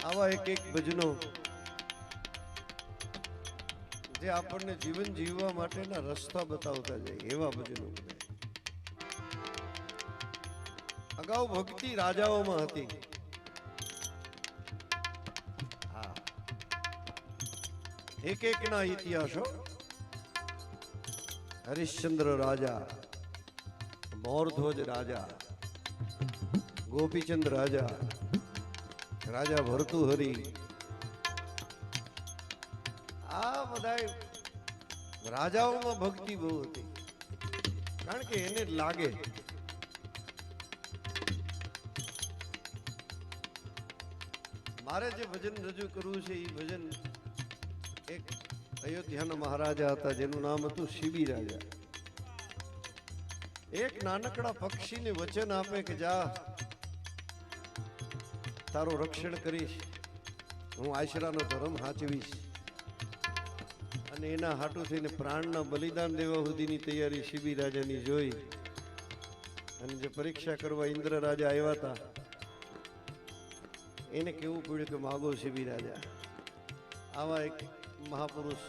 આવા એક એક ભજનો જે આપણને જીવન જીવવા માટેના રસ્તા બતાવતા જાય એવા ભજનો બધા. અગાઉ ભક્તિ રાજાઓમાં હતી. હા, એક એક ના ઇતિહાસો. હરિશ્ચંદ્ર રાજા, મોરધ્વજ રાજા, ગોપીચંદ રાજા, રાજા ભર્તુહરી, આ બધા રાજાઓમાં ભક્તિ બહુ હતી. કારણ કે એને લાગે મારે જે ભજન રજૂ કરવું છે એ ભજન એક અયોધ્યાના મહારાજા હતા જેનું નામ હતું શિબી રાજા. એક નાનકડા પક્ષીને વચન આપે કે જા તારું રક્ષણ કરીશ, હું આશરાનો ધર્મ સાચવીશ, અને એના હાટુ થઈને પ્રાણના બલિદાન દેવા સુધીની તૈયારી શિબી રાજાની જોઈ. અને જે પરીક્ષા કરવા ઇન્દ્ર રાજા આવ્યા હતા એને કેવું પડ્યું કે માગો શિબી રાજા. આવા એક મહાપુરુષ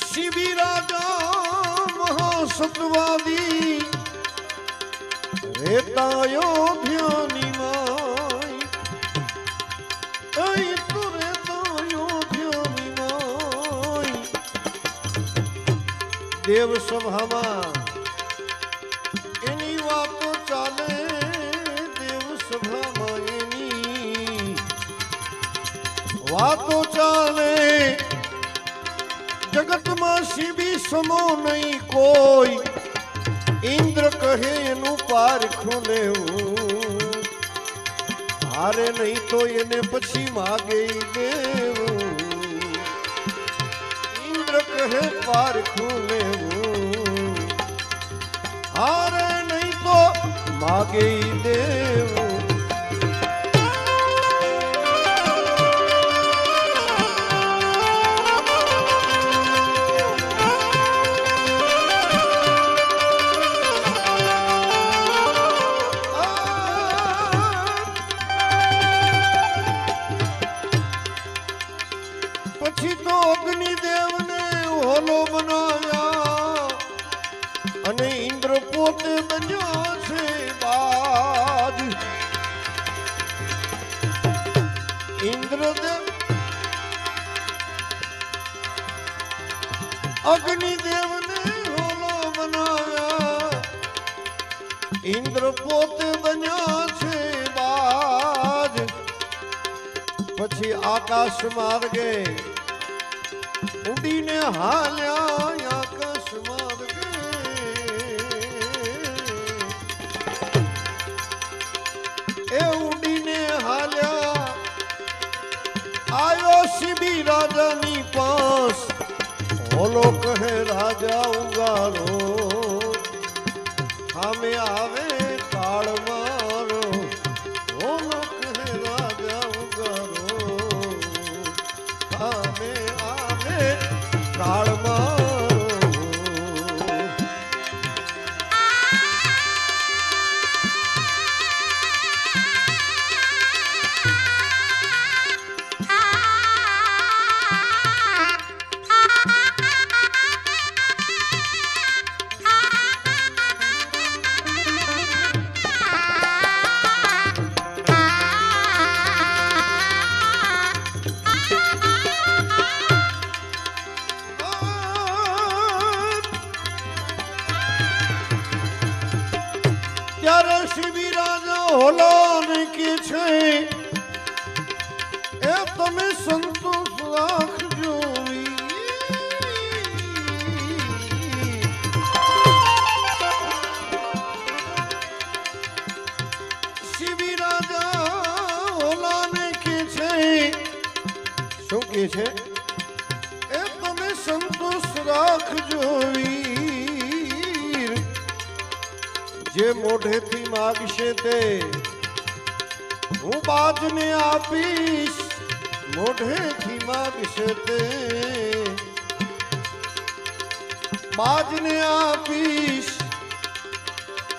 શિબી રાજા મહાસતવાદી રેતા અયોધ્યાની માઈ, અહીં તો રેતા અયોધ્યાની માઈ. દેવ સભામાં એની વાતો ચાલે, દેવ સભામાં એની વાતો ચાલે. જગતમાં શિબી સમો નહીં કોઈ, ઇન્દ્ર કહે એનું પારખું લેવું, હારે નહીં તો એને પછી માગે દેવું. ઇન્દ્ર કહે પારખું લેવું, હારે નહીં તો માગે દેવું. પછી તો અગ્નિદેવને હોલો બનાવ્યા અને ઇન્દ્ર પોતે બન્યો છે બાજ. ઇન્દ્રદેવ અગ્નિદેવને હોલો બનાવ્યા, ઇન્દ્ર પોતે બન્યો છે બાજ. પછી આકાશ માર્ગે ઉડીને હાલ્યા, આકાશ માર્ગે એ ઉડીને હાલ્યા. આયો શિબી રાજાની પાસ, હોલો કહે રાજા ઉગારો, સામે આવે તાળ મારો. હોલો કહે રાજા ઉગારો, સામે આવે તાળ મારો. ત્યારે શિબી રાજા હોલાને કે છે એ તમે સંતોષ રાખજો. શિબી રાજા હોલાને કે છે શું કે છે એ તમે સંતોષ રાખજો. જે મોઢેથી માગશે તે હું બાજને આપીશ, મોઢેથી માગશે તે બાજને આપીશ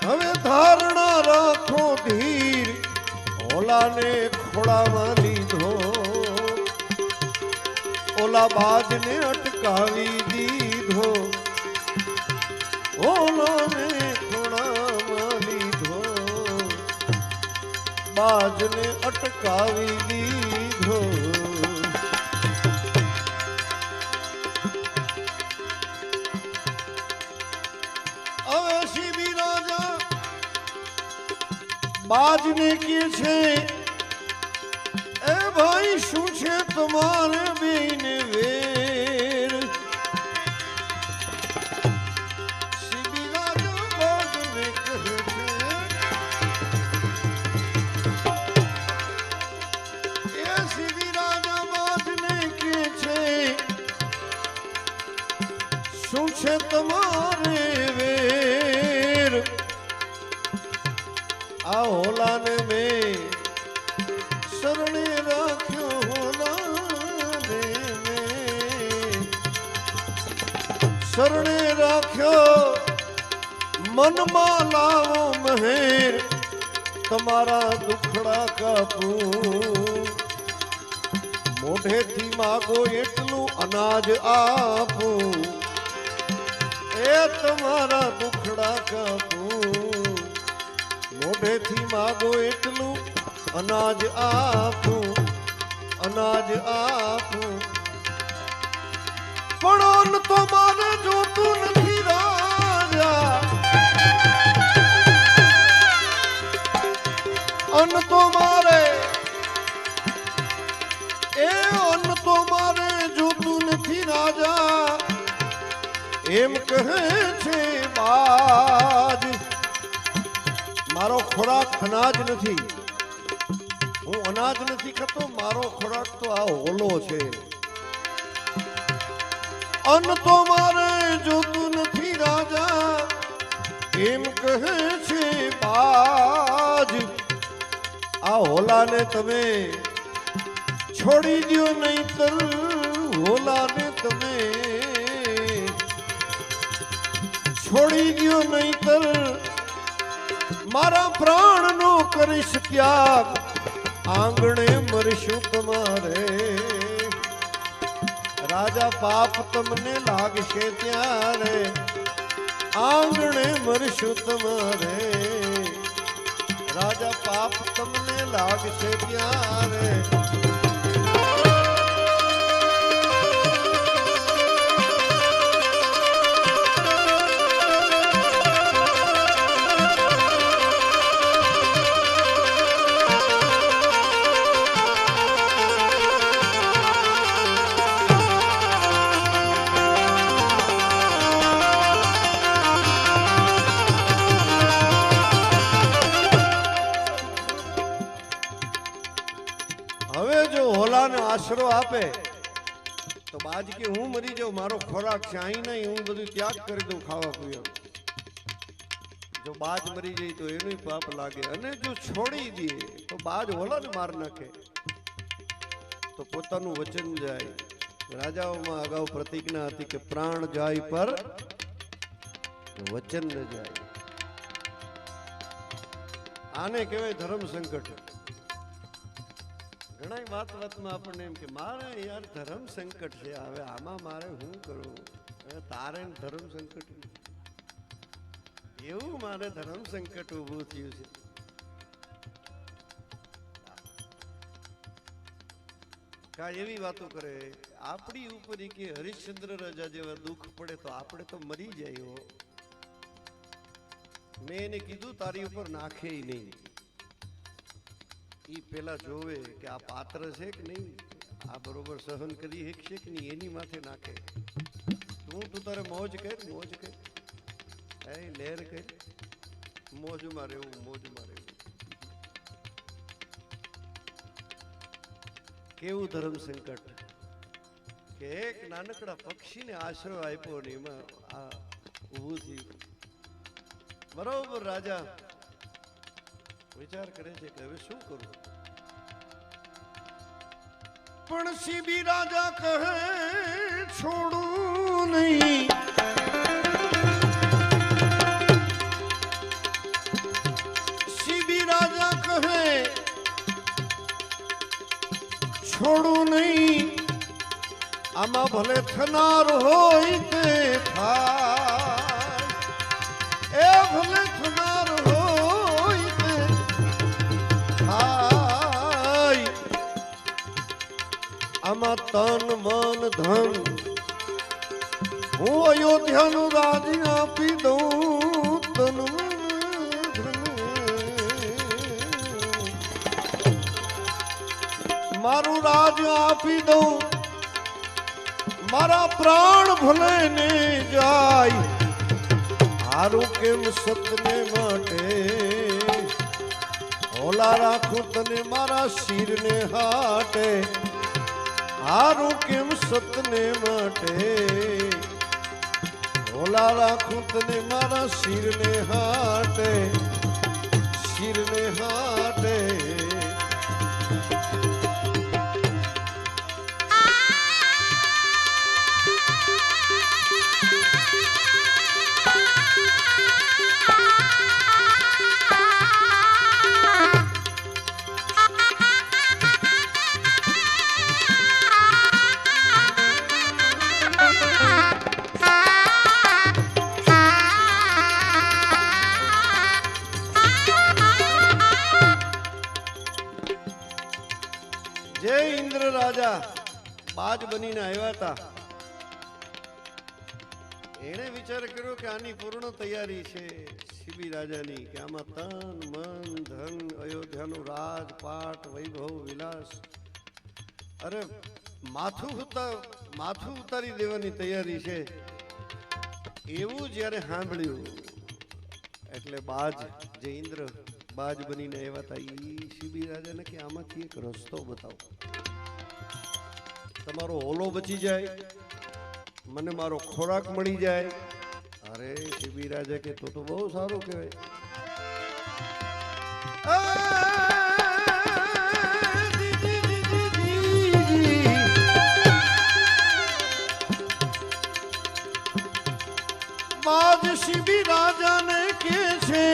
હવે ધારણા રાખો ધીર ઓલાને ખોળામાં લીધો ઓલા બાજને અટકાવી દીધો ઓલાને ખોળામાં લીધો બાજને અટકાવી દીધો હવે શિબી રાજા બાજને કે છે એ ભાઈ શું છે તમારે બેને વેર શિબી રાજા બાજને કહે છે એ શિબી રાજા બાજને કે છે શું છે તમારે વેર આ હોલાને મેં શરણે રાખ્યો હોલાને મેં શરણે રાખ્યો મનમાં લાવો મહેર તમારા દુખડા કાપું મોઢેથી માગો એટલું અનાજ આપું એ તમારા દુખડા કાપું મોઢેથી માગો એટલું અનાજ આપું અનાજ આપું પણ અન્ન તો મારે જોતું નથી રાજા અન્ન તો મારે એ અન્ન તો મારે જોતું નથી રાજા એમ કહે છે બાજ મારો ખોરાક અનાજ નથી હું અનાજ નથી ખાતો મારો ખોરાક તો આ હોલો છે અન્ન તો મારે જોતું નથી રાજા એમ કહે છે બાજ આ હોલાને તમે છોડી દો નહીંતર હોલાને તમે છોડી દો નહીંતર મારા પ્રાણનો કરીશ ત્યાગ આંગણે મરશું તમારે રાજા પાપ તમને લાગશે ત્યારે આંગણે મરશું તમારે રાજા પાપ તમને લાગશે ત્યારે આશરો આપે તો બાજ કે હું મરી જાઉં મારો ખોરાક છે અહીં નહીં હું બધું ત્યાગ કરી દઉં ખાવા પીવા જો બાજ મરી જાય તો એનું પાપ લાગે અને જો છોડી દે તો બાજ હોલાને માર નાખે તો પોતાનું વચન જાય રાજાઓમાં અગાઉ પ્રતિજ્ઞા હતી કે પ્રાણ જાય પર વચન ન જાય આને કહેવાય ધર્મ સંકટ ઘણા વાતમાં આપણને એમ કે મારે યાર ધર્મ સંકટ છે હવે આમાં મારે શું કરવું તારે ધર્મ સંકટ એવું મારે ધર્મ સંકટ ઊભું થયું છે કા એવી વાતો કરે આપણી ઉપર કે હરિશ્ચંદ્ર રાજા જેવા દુઃખ પડે તો આપણે તો મરી જાય મેં એને કીધું તારી ઉપર નાખે નહીં ઈ પેલા જોવે કે આ પાત્ર છે કે નહીં આ બરોબર સહન કરી શકશે કે નહીં એની માથે નાખે તું તારે મોજ કર એ લહેર કર મોજમાં રહેવું કેવું ધર્મ સંકટ કે એક નાનકડા પક્ષીને આશરો આપ્યો ને એમાં આ ઊભું થયું બરોબર રાજા વિચાર કરે છે કે હવે શું કરું પણ શિબી રાજા કહે છોડું નહીં આમાં ભલે થનાર હોય તે થાય, એ ભલે થનાર હોય તે થાય. આમાં તન મન ધન હું અયોધ્યાનું રાજ આપી દઉં. તન મારું રાજ આપી દઉં, મારા પ્રાણ ભલે ને જાય. હારું કેમ સતને માટે ઓલા રાખું તને મારા શિરને હાટે. હારું કેમ સતને માટે ઓલા રાખું તને મારા શિરને હાટે. શિરને હાટે. જે ઇન્દ્ર રાજા બાજ બનીને આવ્યા હતા, એણે વિચાર કર્યો કે આની પૂર્ણ તૈયારી છે શિબી રાજાની, કે આમાં તન મન ધન અયોધ્યાનું રાજપાટ વૈભવ વિલાસ, અરે માથું ઉતારી દેવાની તૈયારી છે. એવું જ્યારે સાંભળ્યું એટલે બાજ જે ઇન્દ્ર બાજ બનીને આવ્યા હતા એ શિબી રાજાને કે આમાંથી એક રસ્તો બતાવો, તમારો ઓલો બચી જાય, મને મારો ખોરાક મળી જાય. અરે શિબી રાજા કે તો બહુ સારું કહેવાય. બાજ શિબી રાજાને કે છે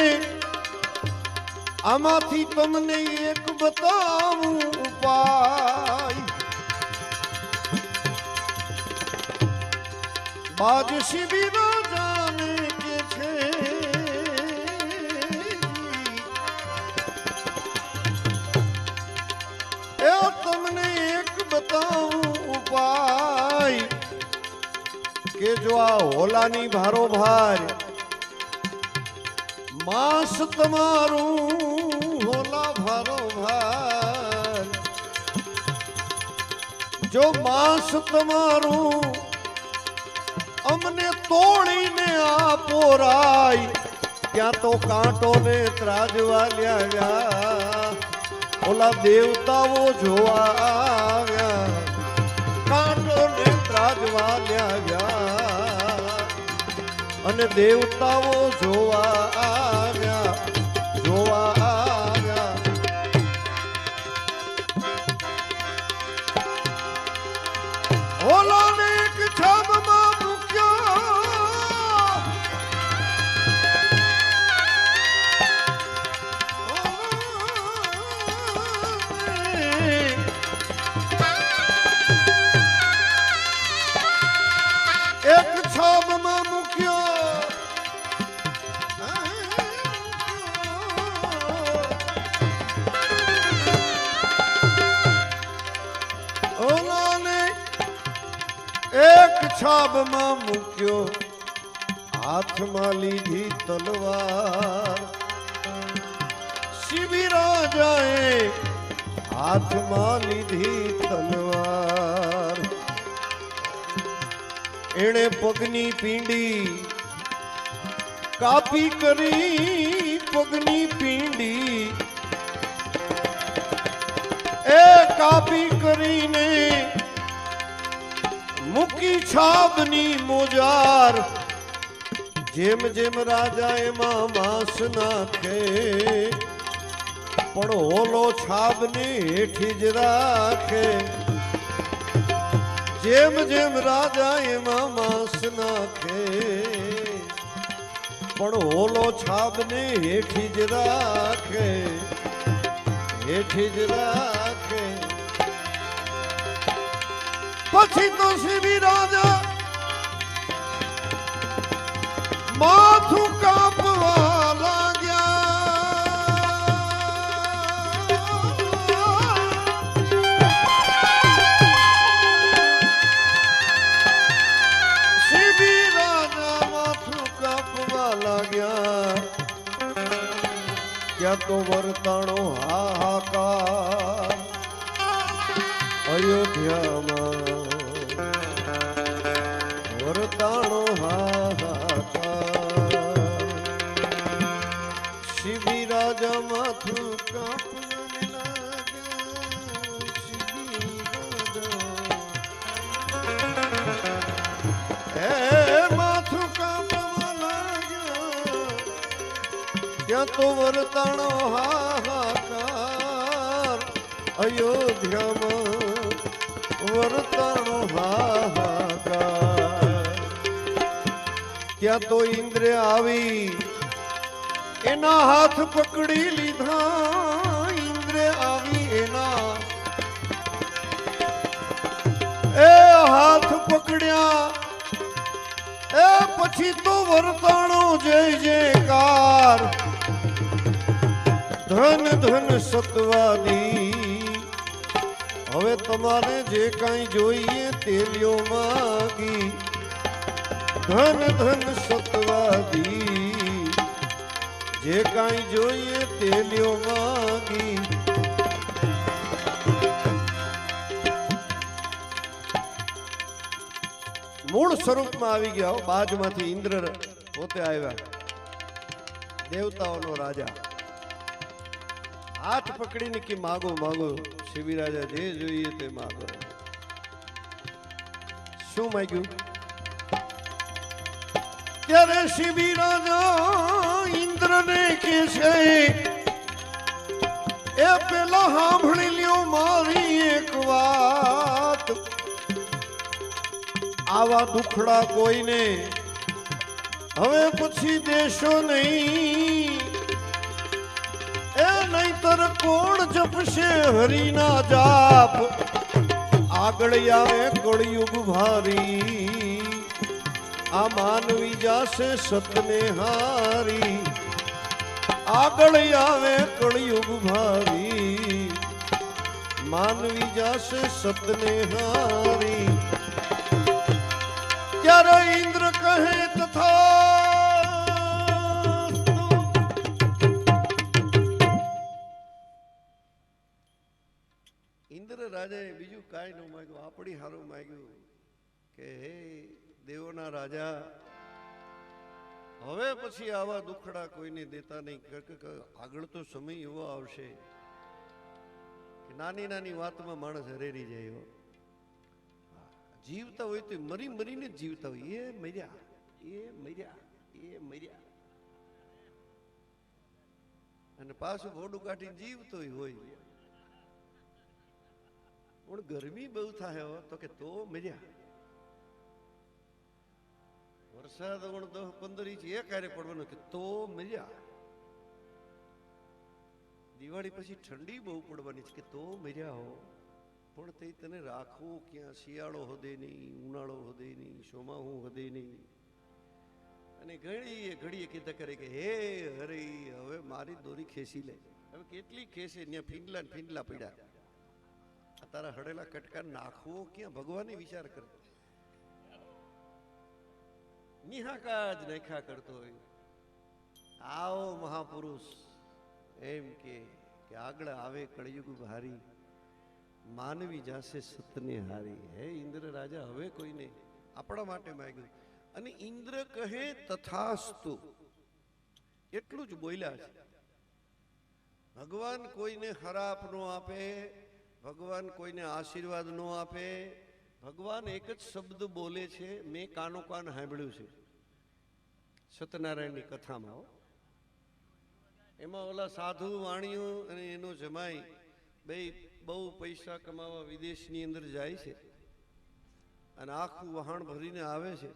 આમાંથી તમને એક બતાવું ઉપાય. બાજ શિબી રાજાને કે છે એ તમને એક બતાવું ઉપાય કે જો આ હોલાની ભારોભાર માસ તમારું હોલા ભારોભાર જો માસ તમારું અમને તોડીને આપો રાય, ત્યાં તો કાંટો ને ત્રાજવા લ્યા, ઓલા દેવતાઓ જોવા આવ્યા. કાંટો ને ત્રાજવા લ્યા અને દેવતાઓ જોવા આવ્યા. જોવા આવ્યા. ઓલાને એક છાબમાં મૂક્યો, એક છાબમાં મૂક્યો. એક છાબમાં મૂક્યો, હાથમાં લીધી તલવાર. શિબી રાજાએ હાથમાં લીધી તલવાર. એણે પગની પીંડી કાપી કરી, પગની પીંડી એ કાપી કરીને મૂકી છાબની મોજાર. જેમ જેમ રાજા એમાં માંસ નાખે પણ ઓલો છાબને હેઠી જ રાખે. જેમ જેમ રાજા એમાં માંસ નાખે પણ ઓલો છાબને હેઠી જ રાખે. હેઠી જ રાખે. પછી તો શિબી રાજા માથું કાપવા લાગ્યા. શિબી રાજા માથું કાપવા લાગ્યા. ક્યાં તો વર્તાણો હાહાકાર અયોધ્યામાં, વર્તાણો હાહાકાર. શિબી રાજા માથું કાપવાને લાગ્યા. શિબી રાજા માથું કાપવા લાગ્યા. ત્યાં તો વર્તાણો હાહાકાર અયોધ્યામાં, વર્તાણો હાહાકાર. ત્યાં તો ઇન્દ્રે આવી એના હાથ પકડી લીધા. ઇન્દ્રે આવી એના એ હાથ પકડ્યા. એ પછી તો વર્તાણો જય જયકાર. ધન ધન સતવાદી, હવે તમારે જે કાંઈ જોઈએ તે લ્યો માગી. ધન ધન સતવાદી, જે કાંઈ જોઈએ તે લ્યો માગી. મૂળ સ્વરૂપમાં આવી ગયા. બાજમાંથી ઇન્દ્ર પોતે આવ્યા, દેવતાઓનો રાજા. હાથ પકડીને કે માગો માગો. શિબી રાજા જે જોઈએ તે માગો. શું માગ્યું? ત્યારે શિબી રાજા ઇન્દ્રને કે છે એ પેલા સાંભળી લ્યો મારી એક વાત. આવા દુખડા કોઈને હવે પછી દેશો નહીં. એ નહીતર કોણ જપશે હરિના જાપ. આગળ આવે કળિયુગ ભારી. આ માનવી જાશે સતને હારી. આગળ આવે કળિયુગ ભારી. માનવી જાશે સતને હારી. ત્યારે ઇન્દ્ર કહે તથા. ઇન્દ્ર રાજાએ બીજું કાંઈ ન માંગ્યું, આપણી હારું માંગ્યું કે હે દેવોના રાજા, હવે પછી આવા દુખડા કોઈને દેતા નહીં. આગળ તો સમય એવો આવશે કે નાની નાની વાતમાં માણસ હરેરી જાય. જીવતા હોય તો મરી મરીને જ જીવતા હોય. એ મર્યા, એ મર્યા, એ મર્યા, અને પાછું ભોડું કાઢીને જીવતો હોય. પણ ગરમી બહુ થાય તો કે તો મર્યા. વરસાદ 10-15 ઇંચ એક હારે પડવાનો કે તો મર્યા. દિવાળી પછી ઠંડી બહુ પડવાની છે કે તો મર્યા હો. પણ તે તને રાખવું ક્યાં? શિયાળો હદે નહીં, ઉનાળો હદે નહીં, ચોમાહું હદે નહીં. અને ઘડીએ કીધા કરે કે હે હરે હવે મારી દોરી ખેંચી લે. હવે કેટલી ખેંચે? ત્યાં ફીંડલા ફીંડલા પડ્યા. તારા હડેલા કટકા નાખવો ક્યાં? ભગવાને વિચાર કરે. નિહાકા જ નાખ્યા કરતો હોય. આવો મહાપુરુષ એમ કે આગળ આવે કળિયુગ ભારી. માનવી જાશે સતને હારી. હે ઇન્દ્ર રાજા, હવે કોઈને આપણા માટે માંગ્યું. અને ઇન્દ્ર કહે તથાસ્તુ, એટલું જ બોલ્યા છે. ભગવાન કોઈને ખરાબ નો આપે, ભગવાન કોઈને આશીર્વાદ નો આપે. ભગવાન એક જ શબ્દ બોલે છે, મેં કાનો કાન સાંભળ્યું છે સત્યનારાયણની કથામાં. એમાં ઓલા સાધુ વાણીઓ અને એનો જમાઈ બે બહુ પૈસા કમાવા વિદેશની અંદર જાય છે અને આખું વહાણ ભરીને આવે છે.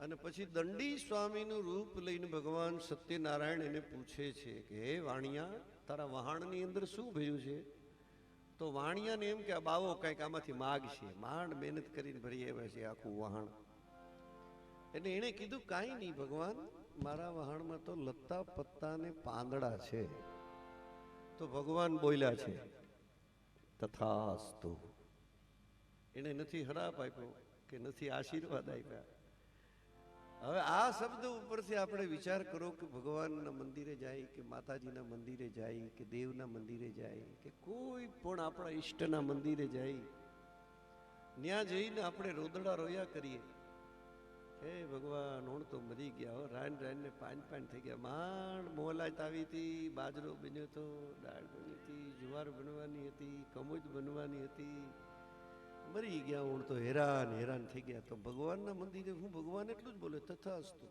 અને પછી દંડી સ્વામીનું રૂપ લઈને ભગવાન સત્યનારાયણ એને પૂછે છે કે હે વાણિયા, તારા વહાણની અંદર શું ભર્યું છે? તો વાણિયાને એમ કે આ બાવો કંઈક આમાંથી માગશે, માંડ મહેનત કરીને ભરી આવ્યા છે આખું વહાણ. એટલે એણે કીધું કાંઈ નહીં ભગવાન, મારા વહાણમાં તો લત્તા પત્તા ને પાંદડા છે. તો ભગવાન બોલ્યા છે તથાસ્તુ. એને નથી હરાપ આપ્યો કે નથી આશીર્વાદ આપ્યા. હવે આ શબ્દ ઉપરથી આપણે વિચાર કરો કે ભગવાનના મંદિરે જાય કે માતાજીના મંદિરે જાય કે દેવના મંદિરે જાય કે કોઈ પણ આપણા ઈષ્ટના મંદિરે જાય, ત્યાં જઈને આપણે રોદડા રોયા કરીએ, હે ભગવાન હું તો મરી ગયા હો, રાન રાનને પાન થઈ ગયા, માંડ મોલાત આવી હતી, બાજરો બન્યો હતો, દાળ બની હતી, જુવાર બનવાની હતી, કમોજ બનવાની હતી, મરી ગયા હું તો હેરાન થઈ ગયા. તો ભગવાનના મંદિરે હું ભગવાન એટલું જ બોલે તથાસ્તુ.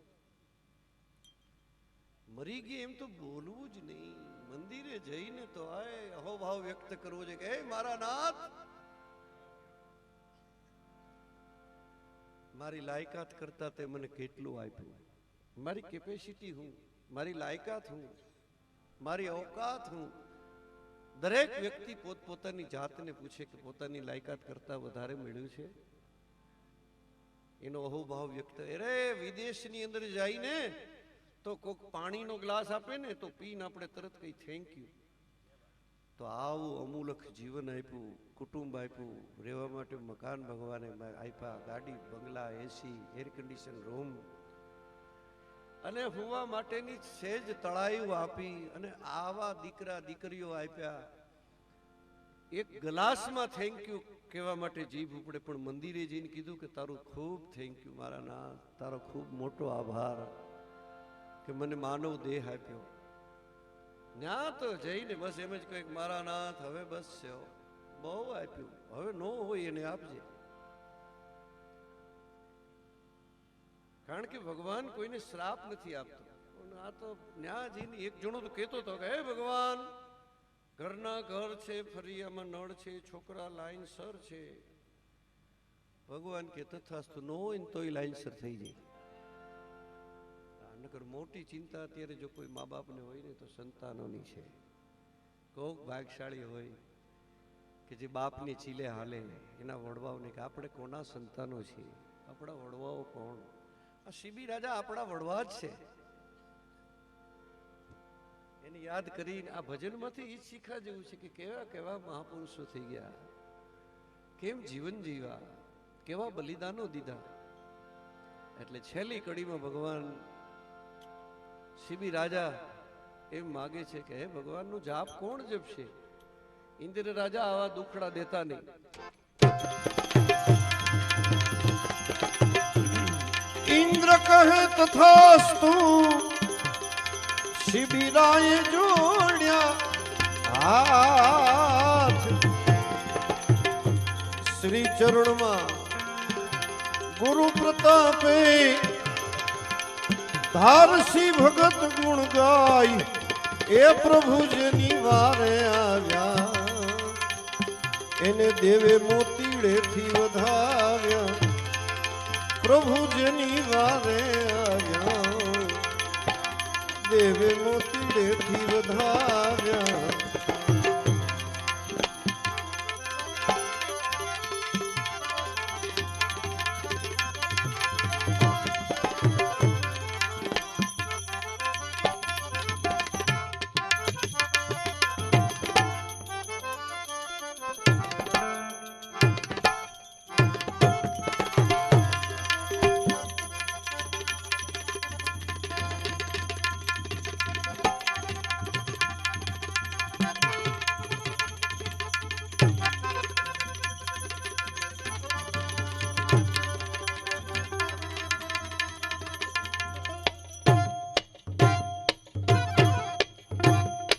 મરી ગયા એમ તો બોલવું જ નહીં, મંદિરે જઈને તો આય અહોભાવ વ્યક્ત કરવો છે કે હે મારા નાથ, મારી લાયકાત કરતા તે મને કેટલું આપ્યું, મારી કેપેસિટી હું, મારી લાયકાત હું, મારી औकात હું. દરેક વ્યક્તિ પોતપોતાની જાતને પૂછે કે પોતાની લાયકાત કરતા વધારે મળ્યું છે, એનો અહોભાવ વ્યક્ત. અરે વિદેશની અંદર જઈને તો કોક પાણીનો ગ્લાસ આપે ને તો પીને આપણે તરત કઈ થેન્ક યુ. તો આવું અમૂલક જીવન આપ્યું, કુટુંબ આપ્યું, રહેવા માટે મકાન ભગવાને આપ્યા, ગાડી બંગલા, એસી, એર કન્ડિશન રૂમ, અને હોવા માટેની સેજ તળાયું આપી, અને આવા દીકરા દીકરીઓ આપ્યા. એક ગ્લાસમાં થેન્ક યુ કહેવા માટે જીભ ઉપડે, પણ મંદિરે જઈને કીધું કે તારું ખૂબ થેન્ક યુ મારા નાથ, તારો ખૂબ મોટો આભાર કે મને માનવ દેહ આપ્યો. ત્યાં તો જઈને બસ એમ જ કંઈક મારા નાથ હવે બસ છે, બહુ આપ્યું, હવે નો હોય એને આપજે. કારણ કે ભગવાન કોઈને શ્રાપ નથી આપતો. આ તો ન્યા જઈને એક જણો તો કહેતો હતો કે હે ભગવાન, ઘરના ઘર છે, ફરિયામાં નળ છે, છોકરા લાઈનસર છે. ભગવાન કે તથાસ્તુ, નો હોય ને તોય લાઈનસર થઈ જાય. નકર મોટી ચિંતા અત્યારે જો કોઈ મા બાપને હોય ને તો સંતાનોની છે. કોક ભાગશાળી હોય કે જે બાપની ચીલે હાલે, એના વડવાઓને કે આપણે કોના સંતાનો છીએ, આપણા વડવાઓ કોણ? આ શિબી રાજા આપણા વડવા જ છે. એને યાદ કરીને આ ભજનમાંથી એ શીખા જેવું છે કે કેવા કેવા મહાપુરુષો થઈ ગયા, કેમ જીવન જીવા, કેવા બલિદાનો દીધા. એટલે છેલ્લી કડીમાં ભગવાન શિબી રાજા એમ માગે છે કે હે ભગવાનનું જાપ કોણ જપશે? ઇન્દ્ર રાજા આવા દુખડા દેતા નહીં. ઇન્દ્ર કહે તથાસ્તુ, શિબિરાએ જોડ્યા હાથ, શ્રી ચરણમાં ગુરુ પ્રતાપે ધારસી ભગત ગુણ ગાય, એ પ્રભુ જેની વારે આવ્યા, એને દેવે મોતીડેથી વધાવ્યા. પ્રભુ જેની વારે આવ્યા, દેવે મોતીડેથી વધાવ્યા.